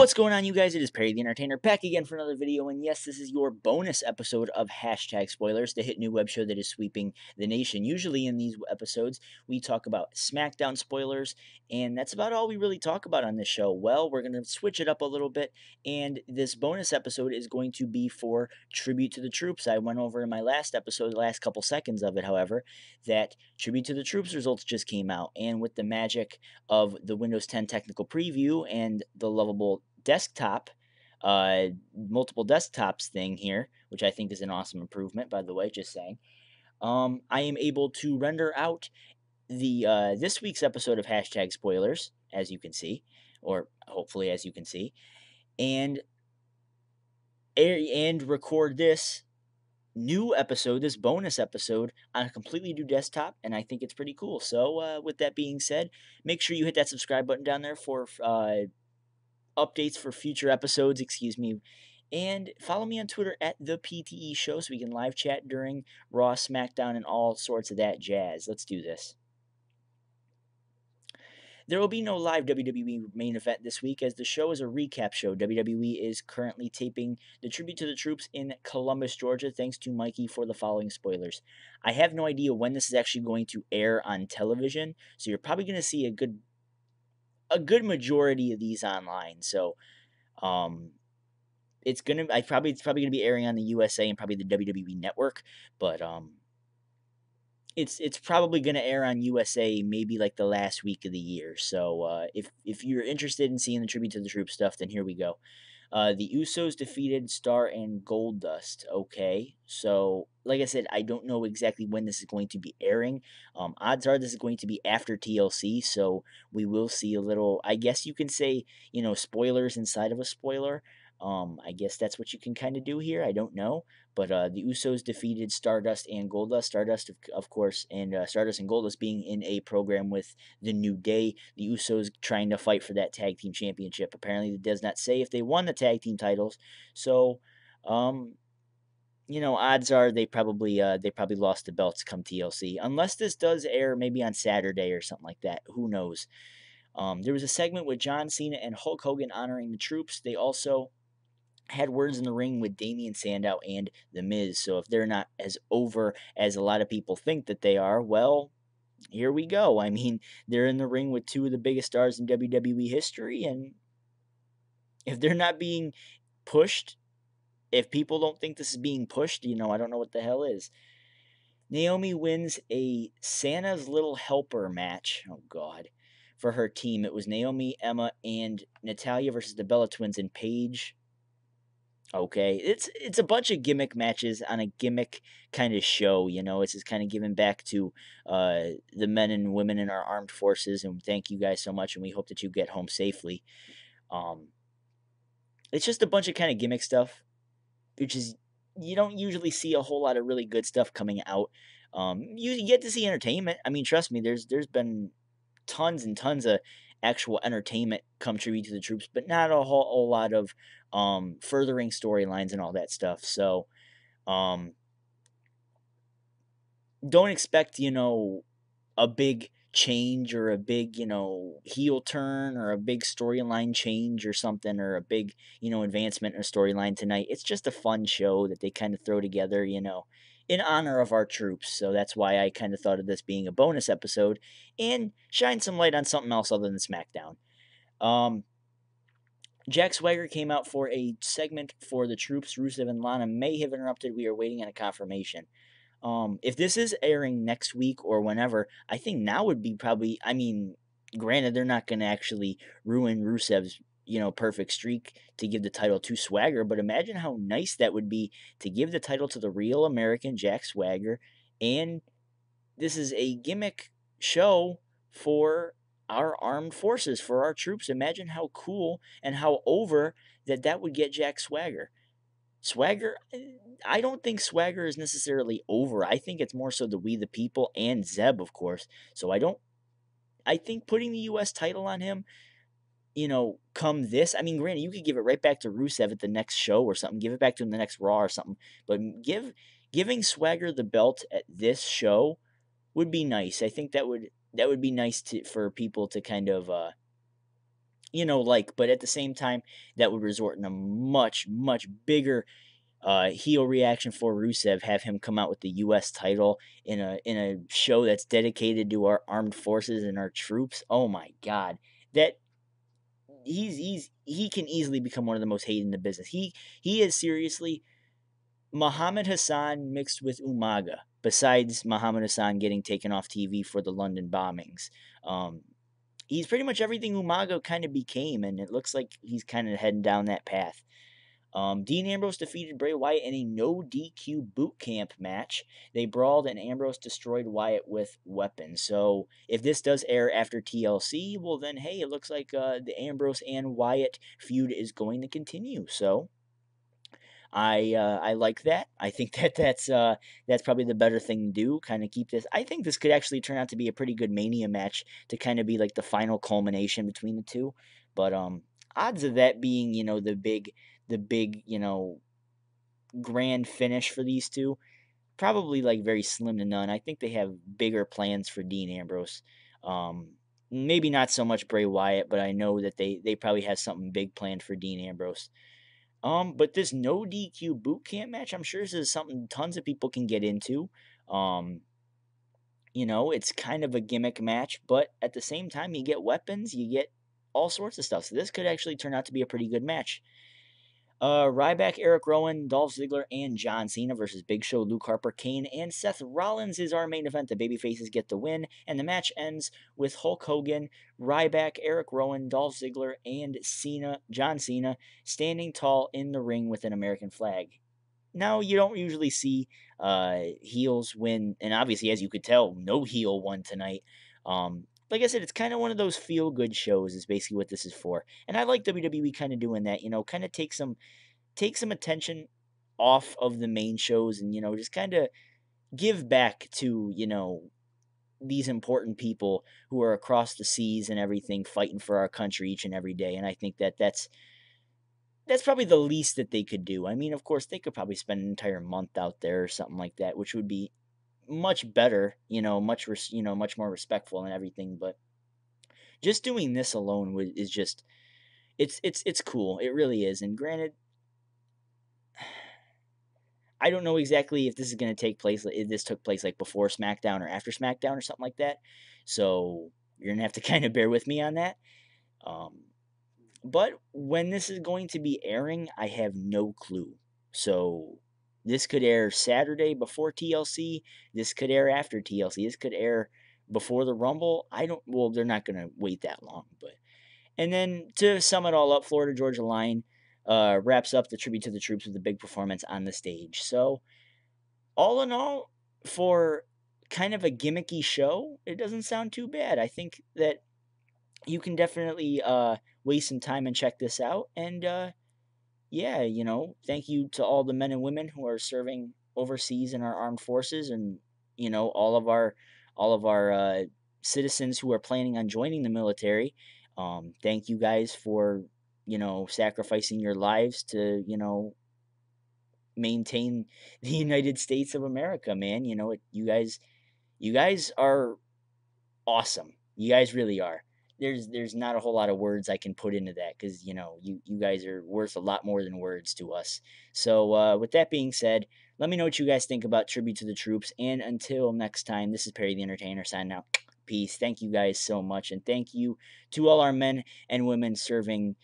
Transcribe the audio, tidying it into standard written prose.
What's going on, you guys? It is Perry the Entertainer back again for another video, and yes, this is your bonus episode of Hashtag Spoilers, the hit new web show that is sweeping the nation. Usually in these episodes, we talk about SmackDown spoilers, and that's about all we really talk about on this show. Well, we're going to switch it up a little bit, and this bonus episode is going to be for Tribute to the Troops. I went over in my last episode, the last couple seconds of it, however, that Tribute to the Troops results just came out, and with the magic of the Windows 10 technical preview and the lovable desktop, multiple desktops thing here, which I think is an awesome improvement, by the way, just saying. I am able to render out the this week's episode of Hashtag Spoilers, as you can see, or hopefully as you can see, and record this new episode, this bonus episode, on a completely new desktop, and I think it's pretty cool. So, with that being said, make sure you hit that subscribe button down there for updates for future episodes, and follow me on Twitter at the PTE Show so we can live chat during Raw, SmackDown, and all sorts of that jazz. Let's do this. There will be no live WWE main event this week as the show is a recap show. WWE is currently taping the Tribute to the Troops in Columbus, Georgia. Thanks to Mikey for the following spoilers. I have no idea when this is actually going to air on television, so you're probably going to see a good majority of these online. So, it's probably gonna be airing on the USA and probably the WWE Network, but it's probably gonna air on USA maybe like the last week of the year. So if you're interested in seeing the Tribute to the Troop stuff, then here we go. The Usos defeated Star and Goldust. Okay, so like I said, I don't know exactly when this is going to be airing. Odds are this is going to be after TLC, so we will see a little. I guess you can say spoilers inside of a spoiler. I guess that's what you can kind of do here. I don't know, but the Usos defeated Stardust and Goldust. Stardust, of course, and Stardust and Goldust being in a program with the New Day. The Usos trying to fight for that tag team championship. Apparently, it does not say if they won the tag team titles. So, odds are they probably lost the belts come TLC, unless this does air maybe on Saturday or something like that. Who knows? There was a segment with John Cena and Hulk Hogan honoring the troops. They also had words in the ring with Damian Sandow and The Miz. So if they're not as over as a lot of people think that they are, well, here we go. I mean, they're in the ring with two of the biggest stars in WWE history, and if they're not being pushed, if people don't think this is being pushed, I don't know what the hell is. Naomi wins a Santa's Little Helper match. Oh, God. For her team. It was Naomi, Emma, and Natalia versus the Bella Twins and Paige. Okay, it's a bunch of gimmick matches on a gimmick kind of show. It's just kind of giving back to the men and women in our armed forces, and thank you guys so much, and we hope that you get home safely. It's just a bunch of kind of gimmick stuff, which is you don't usually see a whole lot of really good stuff coming out. You get to see entertainment. I mean, trust me, there's been tons and tons of actual entertainment come Tribute to the Troops, but not a whole lot of furthering storylines and all that stuff. So don't expect a big change or a big heel turn or a big storyline change or something, or a big advancement in a storyline tonight. It's just a fun show that they kind of throw together in honor of our troops. So that's why I kind of thought of this being a bonus episode and shine some light on something else other than SmackDown. Jack Swagger came out for a segment for the troops. Rusev and Lana may have interrupted. We are waiting on a confirmation. If this is airing next week or whenever, I think now would be probably. I mean, granted, they're not going to actually ruin Rusev's perfect streak to give the title to Swagger, but imagine how nice that would be to give the title to the real American Jack Swagger, and this is a gimmick show for our armed forces, for our troops. Imagine how cool and how over that would get Jack Swagger. Swagger, I don't think Swagger is necessarily over. I think it's more so the We the People and Zeb, of course. So I think putting the U.S. title on him, come this. I mean, granted, you could give it right back to Rusev at the next show or something. Give it back to him the next Raw or something. But giving Swagger the belt at this show would be nice. I think that would be nice for people to kind of like, but at the same time, that would resort in a much, much bigger heel reaction for Rusev, have him come out with the U.S. title in a show that's dedicated to our armed forces and our troops. Oh my God, that he can easily become one of the most hated in the business. He is seriously Muhammad Hassan mixed with Umaga. Besides Muhammad Hassan getting taken off TV for the London bombings, um, he's pretty much everything Umaga kind of became, and it looks like he's kind of heading down that path. Dean Ambrose defeated Bray Wyatt in a no DQ boot camp match. They brawled and Ambrose destroyed Wyatt with weapons. So if this does air after TLC, well then hey, it looks like the Ambrose and Wyatt feud is going to continue. So I like that. I think that's probably the better thing to do. Kind of keep this. I think this could actually turn out to be a pretty good Mania match to kind of be like the final culmination between the two. But odds of that being the big grand finish for these two, probably like very slim to none. I think they have bigger plans for Dean Ambrose. Um, Maybe not so much Bray Wyatt, but I know that they probably have something big planned for Dean Ambrose. But this no DQ boot camp match, I'm sure this is something tons of people can get into. Um, it's kind of a gimmick match, but at the same time, you get weapons, you get all sorts of stuff. So this could actually turn out to be a pretty good match. Ryback, Eric Rowan, Dolph Ziggler, and John Cena versus Big Show, Luke Harper, Kane, and Seth Rollins is our main event. The babyfaces get the win, and the match ends with Hulk Hogan, Ryback, Eric Rowan, Dolph Ziggler, and John Cena, standing tall in the ring with an American flag. Now, you don't usually see heels win, and obviously, as you could tell, no heel won tonight. Like I said, it's kind of one of those feel good shows, is basically what this is for. And I like WWE kind of doing that, kind of take some attention off of the main shows and just kind of give back to these important people who are across the seas and everything fighting for our country each and every day. And I think that that's probably the least that they could do. I mean, of course, they could probably spend an entire month out there or something like that, which would be much better, much more respectful and everything. But just doing this alone is just it's cool. It really is. And granted, I don't know exactly if this is going to take place. If this took place like before SmackDown or after SmackDown or something like that. So you're gonna have to kind of bear with me on that. Um, but when this is going to be airing, I have no clue. So this could air Saturday before TLC. This could air after TLC. This could air before the Rumble. I don't. Well, they're not gonna wait that long, but and then to sum it all up, Florida Georgia Line wraps up the tribute to the troops with a big performance on the stage. So, all in all, for kind of a gimmicky show, it doesn't sound too bad. I think that you can definitely waste some time and check this out. And yeah, thank you to all the men and women who are serving overseas in our armed forces, and all of our citizens who are planning on joining the military. Thank you guys for sacrificing your lives to maintain the United States of America, man. You guys are awesome. You guys really are. There's not a whole lot of words I can put into that, because you guys are worth a lot more than words to us. So with that being said, let me know what you guys think about Tribute to the Troops. And until next time, this is Perry the Entertainer signing out. Peace. Thank you guys so much, and thank you to all our men and women serving